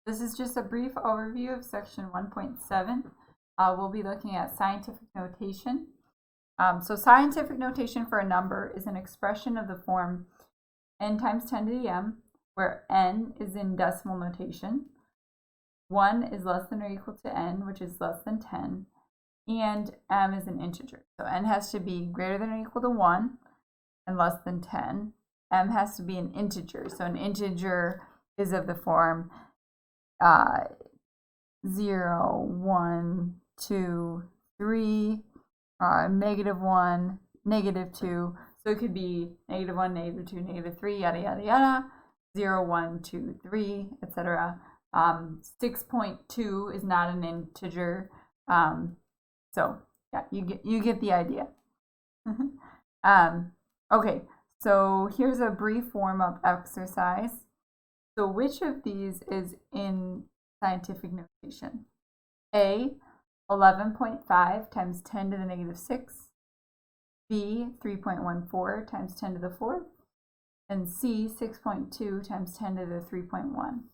This is just a brief overview of section 1.7. We'll be looking at scientific notation. So scientific notation for a number is an expression of the form n times 10 to the m, where n is in decimal notation, 1 is less than or equal to n, which is less than 10, and m is an integer. So n has to be greater than or equal to 1 and less than 10. M has to be an integer. So an integer is of the form 0, 1, 2, 3, -1, -2. So it could be -1, -2, -3, yada, yada, yada, 0, 1, 2, 3, etc. 6.2 is not an integer. So yeah, you get the idea. Okay, so here's a brief warm-up exercise. So which of these is in scientific notation? A, 11.5 times 10 to the -6. B, 3.14 times 10 to the 4th. And C, 6.2 times 10 to the 3.1.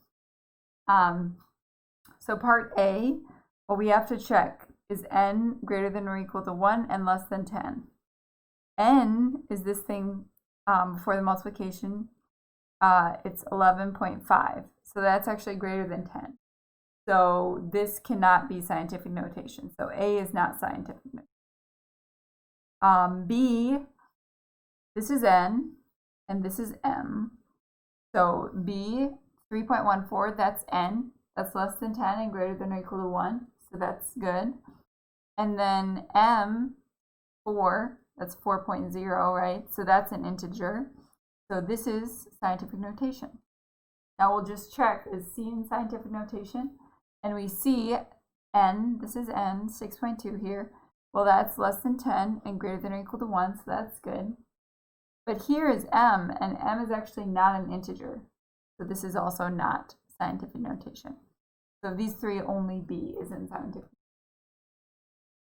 So part A, what we have to check is n greater than or equal to 1 and less than 10. N is this thing before the multiplication. It's 11.5. So that's actually greater than 10. So this cannot be scientific notation. So A is not scientific notation. B, this is n, and this is m. So B, 3.14, that's n. That's less than 10 and greater than or equal to 1. So that's good. And then m, 4, that's 4.0, right? So that's an integer. So this is scientific notation. Now we'll just check, is C in scientific notation? And we see n, this is n, 6.2 here. Well, that's less than 10 and greater than or equal to 1, so that's good. But here is m, and m is actually not an integer. So this is also not scientific notation. So these three, only B is in scientific